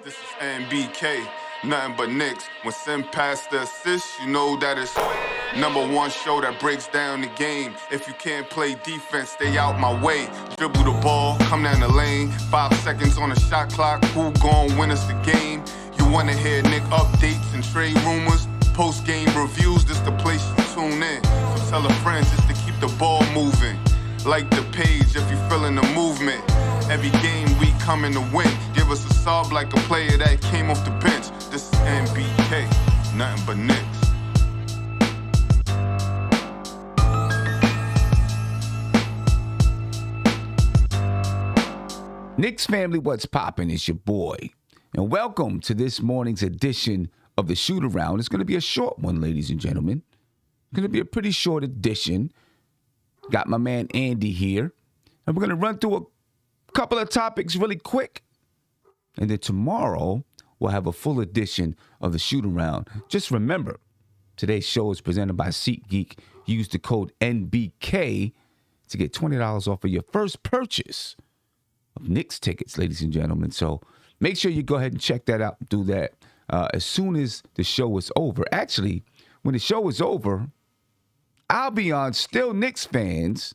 This is NBK, nothing but Knicks. When Sim pass the assist, you know that it's number one show that breaks down the game. If you can't play defense, stay out my way. Dribble the ball, come down the lane. 5 seconds on the shot clock, who gon' win us the game? You wanna hear Nick updates and trade rumors? Post-game reviews, this the place you tune in. So tell a friend just to keep the ball moving. Like the page if you feeling the movement. Every game we coming to win. Give us a sob like a player that came off the bench. This is NBK, nothing but Knicks. Knicks family, what's poppin'? It's your boy. And welcome to this morning's edition of the Shoot Around. It's going to be a short one, ladies and gentlemen. It's going to be a pretty short edition. Got my man Andy here. And we're going to run through a couple of topics really quick. And then tomorrow, we'll have a full edition of the Shoot Around. Just remember, today's show is presented by SeatGeek. Use the code NBK to get $20 off of your first purchase of Knicks tickets, ladies and gentlemen. So make sure you go ahead and check that out. Do that as soon as the show is over. Actually, when the show is over, I'll be on Still Knicks Fans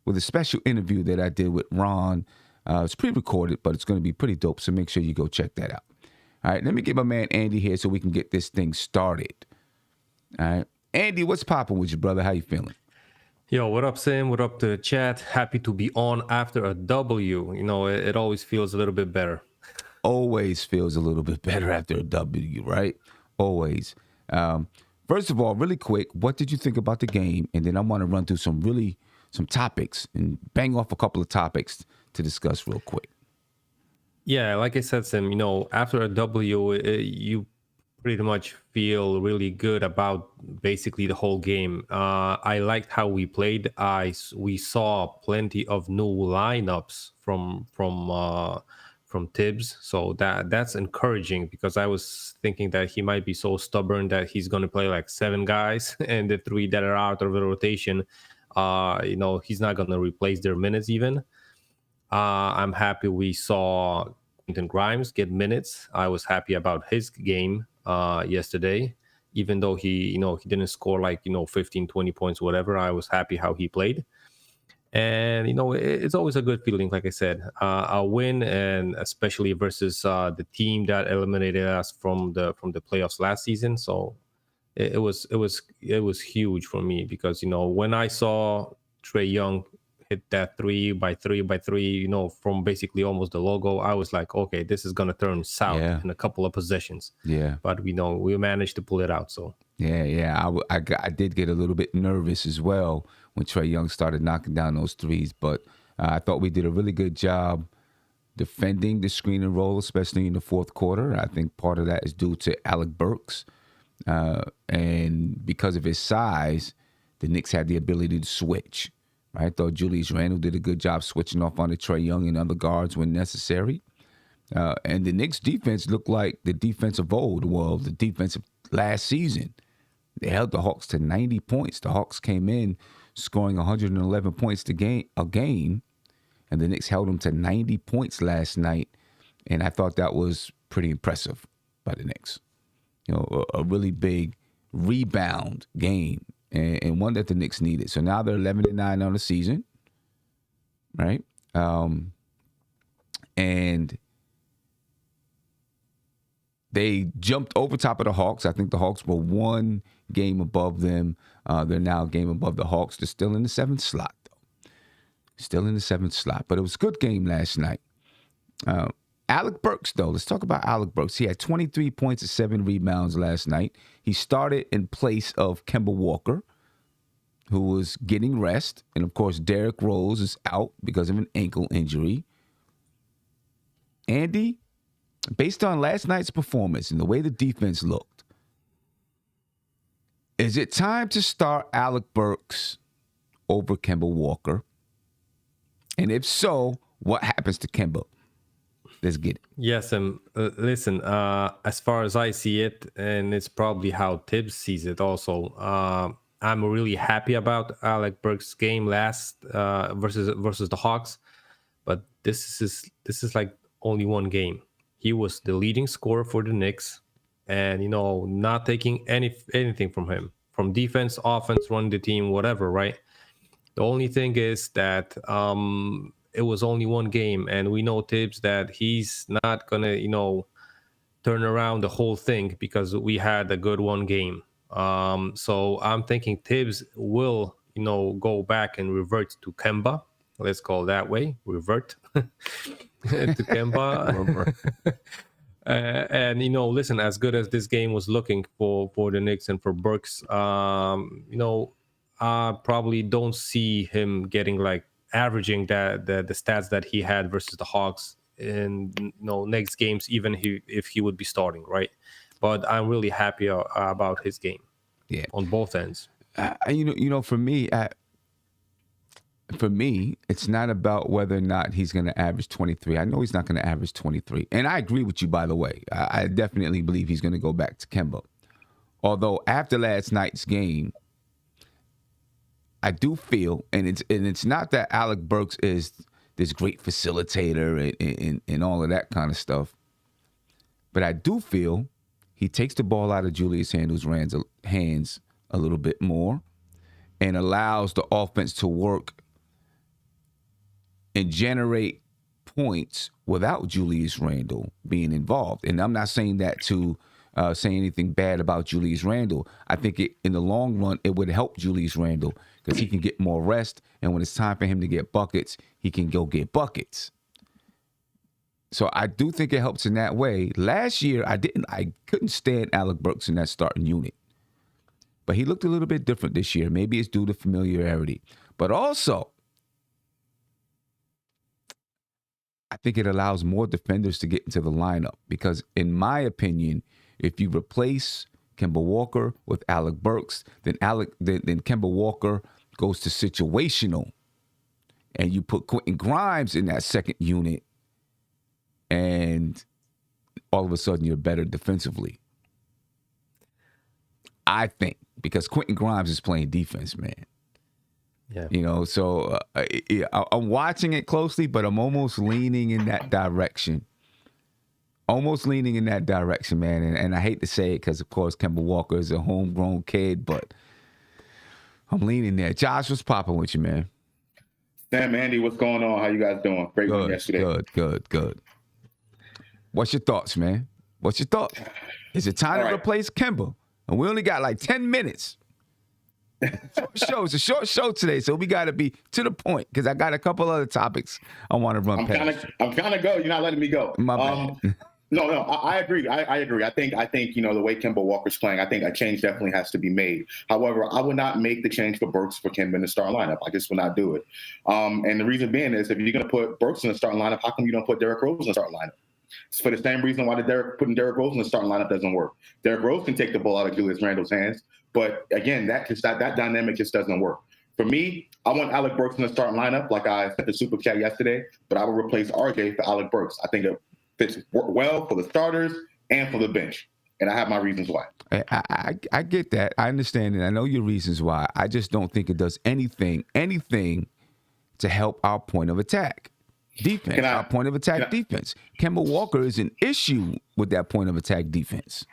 with a special interview that I did with Ron. It's pre-recorded, but it's going to be pretty dope, so make sure you go check that out. All right, let me get my man Andy here so we can get this thing started. All right, Andy, what's popping with you, brother? How you feeling? Yo, what up, Sam? What up to the chat? Happy to be on after a W. You know, it always feels a little bit better. Always feels a little bit better after a W, right? Always. First of all, really quick, what did you think about the game? And then I want to run through some topics and bang off a couple of topics to discuss real quick. Yeah, like I said, Sam, you know, after a W, you pretty much feel really good about basically the whole game. I liked how we played. We saw plenty of new lineups from Tibbs, so that's encouraging, because I was thinking that he might be so stubborn that he's going to play like 7 guys and the 3 that are out of the rotation, he's not going to replace their minutes even. I'm happy we saw Quentin Grimes get minutes. I was happy about his game yesterday, even though he didn't score like 15, 20 points, whatever. I was happy how he played. And, it's always a good feeling, like I said, a win, and especially versus the team that eliminated us from the playoffs last season. So it was huge for me, because, when I saw Trae Young hit that 3 by 3 by 3, from basically almost the logo, I was like, okay, this is going to turn south in a couple of possessions. Yeah. But, we managed to pull it out, so. Yeah. I did get a little bit nervous as well when Trae Young started knocking down those threes. But I thought we did a really good job defending the screen and roll, especially in the fourth quarter. I think part of that is due to Alec Burks. And because of his size, the Knicks had the ability to switch. Right? I thought Julius Randle did a good job switching off onto Trae Young and other guards when necessary. And the Knicks defense looked like the defense of old, the defense of last season. They held the Hawks to 90 points. The Hawks came in scoring 111 points a game, and the Knicks held them to 90 points last night. And I thought that was pretty impressive by the Knicks. A really big rebound game, and one that the Knicks needed. So now they're 11-9 on the season, right? And they jumped over top of the Hawks. I think the Hawks were 1 game above them. They're now a game above the Hawks. They're still in the 7th slot, though. Still in the 7th slot. But it was a good game last night. Alec Burks, though. Let's talk about Alec Burks. He had 23 points and 7 rebounds last night. He started in place of Kemba Walker, who was getting rest. And, of course, Derrick Rose is out because of an ankle injury. Andy, based on last night's performance and the way the defense looked, is it time to start Alec Burks over Kemba Walker? And if so, what happens to Kemba? Let's get it. Yes, listen, as far as I see it, and it's probably how Tibbs sees it also, I'm really happy about Alec Burks' game last versus the Hawks, but this is like only one game. he was the leading scorer for the Knicks, and not taking anything from him, from defense, offense, running the team, whatever, right? The only thing is that it was only one game, and we know Tibbs that he's not gonna turn around the whole thing because we had a good one game. So I'm thinking Tibbs will go back and revert to Kemba. Let's call it that way, revert to Kemba. And listen, as good as this game was looking for the Knicks and for Burks, I probably don't see him getting like averaging the stats that he had versus the Hawks in next games, even if he would be starting, right? But I'm really happy about his game. Yeah, on both ends. For me, it's not about whether or not he's going to average 23. I know he's not going to average 23. And I agree with you, by the way. I definitely believe he's going to go back to Kemba. Although after last night's game, I do feel, and it's not that Alec Burks is this great facilitator and all of that kind of stuff, but I do feel he takes the ball out of Julius Randle's hands a little bit more and allows the offense to work and generate points without Julius Randle being involved. And I'm not saying that to say anything bad about Julius Randle. I think in the long run, it would help Julius Randle because he can get more rest. And when it's time for him to get buckets, he can go get buckets. So I do think it helps in that way. Last year, I couldn't stand Alec Burks in that starting unit. But he looked a little bit different this year. Maybe it's due to familiarity. But also, I think it allows more defenders to get into the lineup because, in my opinion, if you replace Kemba Walker with Alec Burks, then Kemba Walker goes to situational, and you put Quentin Grimes in that second unit, and all of a sudden you're better defensively. I think because Quentin Grimes is playing defense, man. Yeah. So I'm watching it closely, but I'm almost leaning in that direction. Man. And I hate to say it because, of course, Kemba Walker is a homegrown kid, but I'm leaning there. Josh, what's popping with you, man? Sam, Andy, what's going on? How you guys doing? Great one yesterday. Good. What's your thoughts, man? Is it time to replace Kemba? And we only got like 10 minutes. It's a short show today, so we got to be to the point because I got a couple other topics I want to run past. I'm kind of go. You're not letting me go. My bad. No, I agree. I agree. I think the way Kemba Walker's playing, I think a change definitely has to be made. However, I would not make the change for Burks for Kemba in the starting lineup. I just would not do it. And the reason being is if you're going to put Burks in the starting lineup, how come you don't put Derrick Rose in the starting lineup? It's for the same reason why putting Derrick Rose in the starting lineup doesn't work. Derrick Rose can take the ball out of Julius Randle's hands, but again, that dynamic just doesn't work. For me, I want Alec Burks in the starting lineup, like I said the super chat yesterday, but I would replace RJ for Alec Burks. I think it fits well for the starters and for the bench, and I have my reasons why. I get that. I understand it. I know your reasons why. I just don't think it does anything to help our point of attack. Defense, our point of attack defense. Kemba Walker is an issue with that point of attack defense.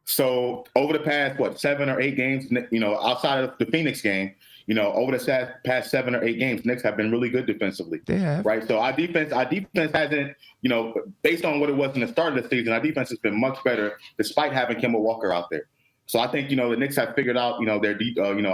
So over the past, 7 or 8 games, outside of the Phoenix game, over the past 7 or 8 games, Knicks have been really good defensively. They have. Right. So our defense hasn't, based on what it was in the start of the season, our defense has been much better despite having Kemba Walker out there. So I think, the Knicks have figured out, their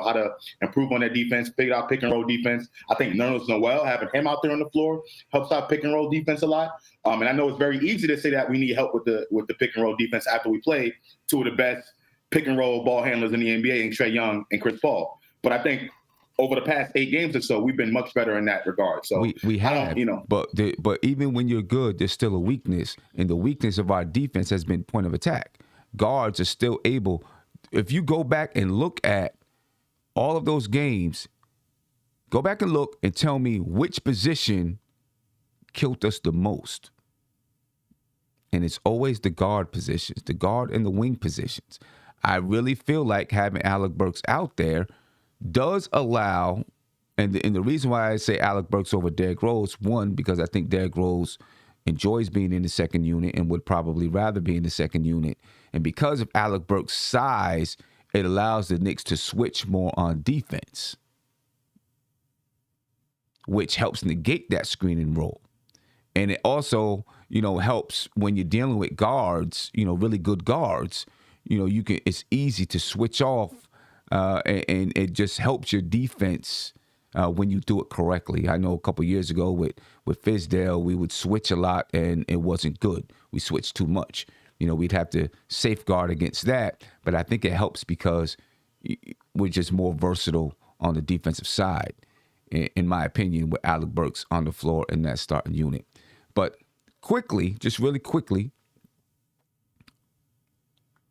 how to improve on their defense, figured out pick and roll defense. I think Nerlens Noel, having him out there on the floor, helps out pick and roll defense a lot. And I know it's very easy to say that we need help with the pick and roll defense after we play two of the best pick and roll ball handlers in the NBA, and Trae Young and Chris Paul. But I think over the past 8 games or so, we've been much better in that regard. So we have, but even when you're good, there's still a weakness, and the weakness of our defense has been point of attack. Guards are still able. If you go back and look at all of those games, go back and look and tell me which position killed us the most. And it's always the guard positions, the guard and the wing positions. I really feel like having Alec Burks out there does allow, and the reason why I say Alec Burks over Derrick Rose, one, because I think Derrick Rose enjoys being in the second unit and would probably rather be in the second unit. And because of Alec Burks' size, it allows the Knicks to switch more on defense, which helps negate that screening role. And it also, helps when you're dealing with guards, really good guards. It's easy to switch off, and it just helps your defense when you do it correctly. I know a couple years ago with Fizdale, we would switch a lot, and it wasn't good. We switched too much. We'd have to safeguard against that. But I think it helps because we're just more versatile on the defensive side, in my opinion, with Alec Burks on the floor in that starting unit. But really quickly,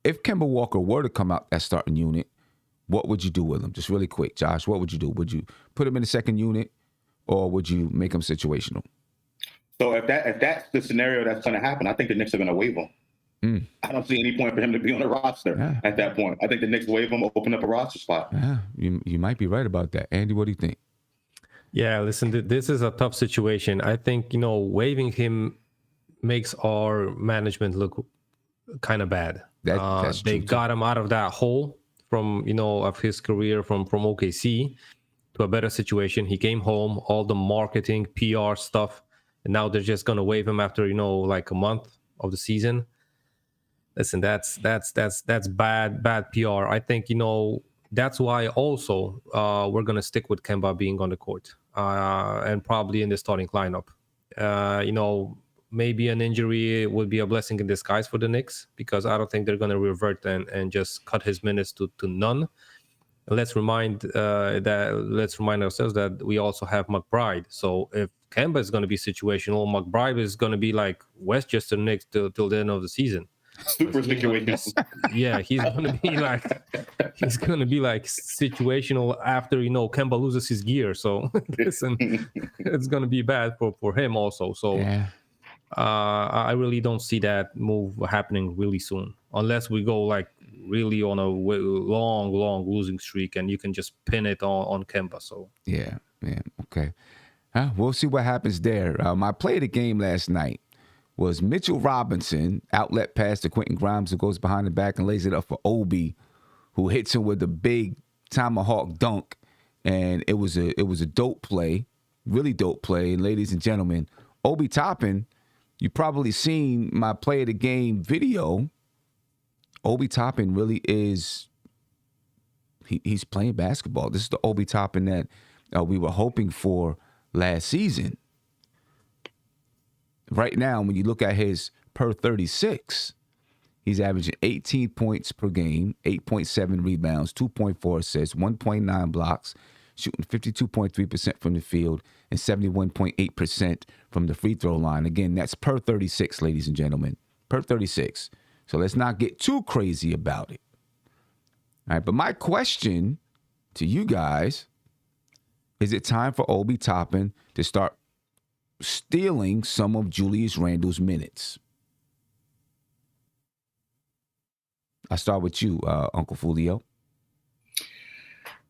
if Kemba Walker were to come out that starting unit, what would you do with him? Just really quick, Josh, what would you do? Would you put him in the second unit, or would you make him situational? So if that's the scenario that's going to happen, I think the Knicks are going to waive him. I don't see any point for him to be on the roster at that point. I think the Knicks waive him, open up a roster spot. Yeah, you might be right about that. Andy, what do you think? Yeah, listen, this is a tough situation. I think, waiving him makes our management look kind of bad. That's they true got him out of that hole from, of his career from OKC to a better situation. He came home, all the marketing, PR stuff, and now they're just going to waive him after, like a month of the season. Listen, that's bad PR. I think, that's why also we're going to stick with Kemba being on the court and probably in the starting lineup. Maybe an injury would be a blessing in disguise for the Knicks, because I don't think they're going to revert and just cut his minutes to none. Let's remind ourselves that we also have McBride. So if Kemba is going to be situational, McBride is going to be like Westchester Knicks till the end of the season. Super situational. Yeah, he's gonna be like situational after Kemba loses his gear. So listen, it's gonna be bad for him also. So Yeah. I really don't see that move happening really soon, unless we go like really on a long losing streak and you can just pin it on Kemba. So Yeah, okay. We'll see what happens there. My play of the game last night was Mitchell Robinson, outlet pass to Quentin Grimes, who goes behind the back and lays it up for Obi, who hits him with a big tomahawk dunk. And it was a dope play, really dope play. And ladies and gentlemen, Obi Toppin, you probably seen my play of the game video. Obi Toppin really is, he's playing basketball. This is the Obi Toppin that we were hoping for last season. Right now, when you look at his per 36, he's averaging 18 points per game, 8.7 rebounds, 2.4 assists, 1.9 blocks, shooting 52.3% from the field and 71.8% from the free throw line. Again, that's per 36, ladies and gentlemen, per 36. So let's not get too crazy about it. All right, but my question to you guys, is it time for Obi Toppin to start stealing some of Julius Randle's minutes? I start with you, Uncle Fulio.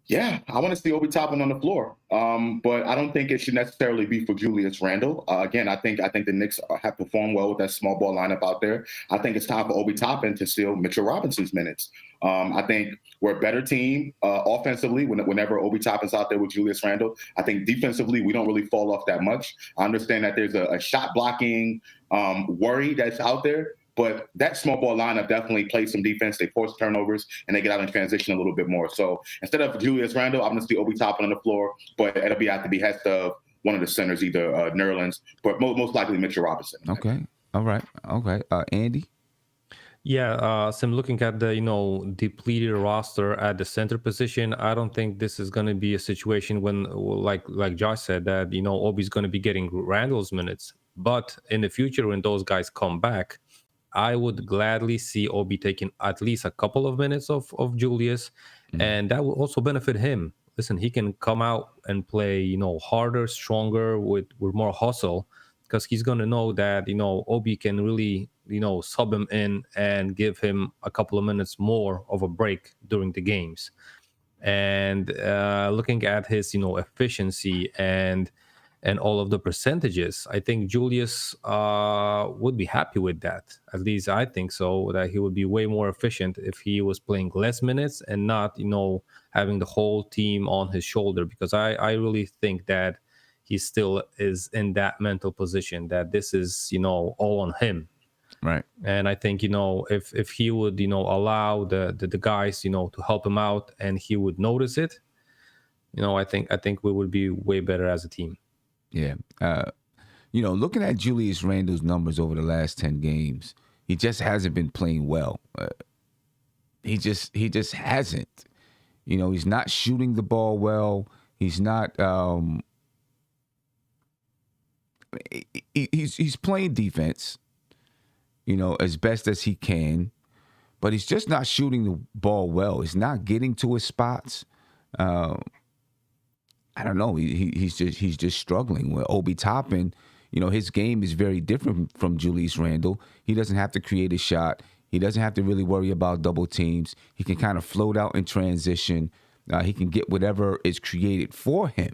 Yeah, I want to see Obi Toppin on the floor, but I don't think it should necessarily be for Julius Randle. Again, I think the Knicks have performed well with that small ball lineup out there. I think it's time for Obi Toppin to steal Mitchell Robinson's minutes. I think we're a better team offensively whenever Obi Toppin's out there with Julius Randle. I think defensively we don't really fall off that much. I understand that there's a shot blocking worry that's out there. But that small ball lineup definitely plays some defense. They force turnovers, and they get out in transition a little bit more. So instead of Julius Randle, I'm going to see Obi Toppin on the floor, but it'll be at the behest of one of the centers, either Nerlens, but most likely Mitchell Robinson. Okay. All right. Okay. Andy? Yeah, so I'm looking at the, depleted roster at the center position. I don't think this is going to be a situation when, like Josh said, that, Obi's going to be getting Randle's minutes. But in the future, when those guys come back, I would gladly see Obi taking at least a couple of minutes of Julius, and that will also benefit him. Listen, he can come out and play, harder, stronger, with more hustle, because he's going to know that, Obi can really, sub him in and give him a couple of minutes more of a break during the games. And looking at his, efficiency and and all of the percentages, I think Julius would be happy with that. At least I think so, that he would be way more efficient if he was playing less minutes and not, having the whole team on his shoulder, because I really think that he still is in that mental position that this is, all on him. Right. And I think, if he would, allow the guys, to help him out, and he would notice it, I think we would be way better as a team. Yeah. Looking at Julius Randle's numbers over the last 10 games, he just hasn't been playing well. He just hasn't. He's not shooting the ball well. He's not he's playing defense, as best as he can, but he's just not shooting the ball well. He's not getting to his spots. I don't know. He's just struggling. With Obi Toppin, his game is very different from Julius Randle. He doesn't have to create a shot. He doesn't have to really worry about double teams. He can kind of float out in transition. He can get whatever is created for him.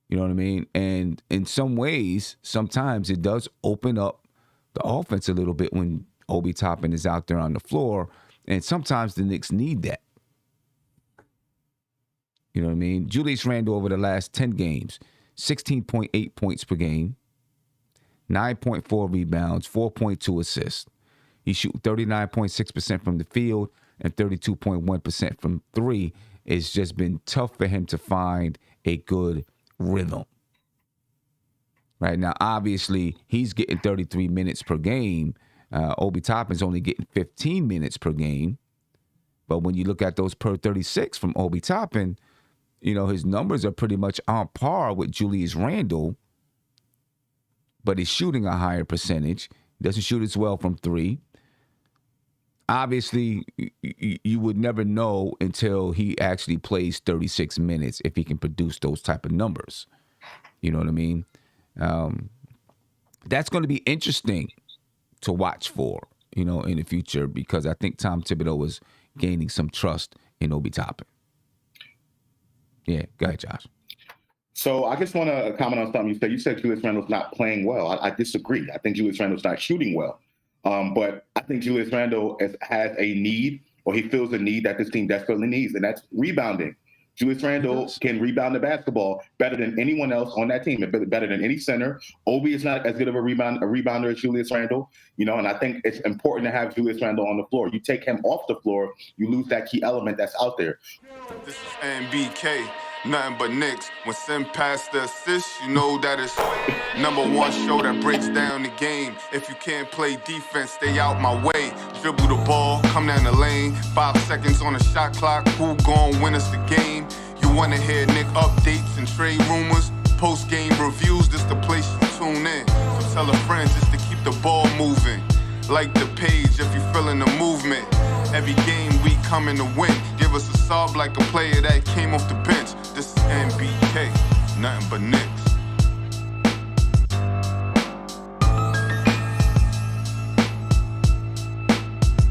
You know what I mean? And in some ways, sometimes it does open up the offense a little bit when Obi Toppin is out there on the floor. And sometimes the Knicks need that. You know what I mean? Julius Randle over the last 10 games, 16.8 points per game, 9.4 rebounds, 4.2 assists. He shoots 39.6% from the field and 32.1% from three. It's just been tough for him to find a good rhythm. Right now, obviously, he's getting 33 minutes per game. Obi Toppin's only getting 15 minutes per game. But when you look at those per 36 from Obi Toppin, his numbers are pretty much on par with Julius Randle, but he's shooting a higher percentage. He doesn't shoot as well from three. Obviously, you would never know until he actually plays 36 minutes if he can produce those type of numbers. You know what I mean? That's going to be interesting to watch for, in the future, because I think Tom Thibodeau was gaining some trust in Obi Toppin. Yeah, go ahead, Josh. So I just want to comment on something you said. You said Julius Randle's not playing well. I disagree. I think Julius Randle's not shooting well. But I think Julius Randle has a need, or he feels a need that this team desperately needs, and that's rebounding. Julius Randle can rebound the basketball better than anyone else on that team, better than any center. Obi is not as good of a rebounder as Julius Randle, and I think it's important to have Julius Randle on the floor. You take him off the floor, you lose that key element that's out there. This is NBK, nothing but Knicks. When Sim passed the assist, you know that it's #1 show that breaks down the game. If you can't play defense, stay out my way. Dribble the ball, come down the lane. 5 seconds on the shot clock, who gon' win us the game? You wanna hear Knick updates and trade rumors? Post-game reviews, this the place you tune in. So tell a friend just to keep the ball moving. Like the page if you feeling the movement. Every game we coming to win. Give us a sub like a player that came off the bench. This is NBK, nothing but Knicks.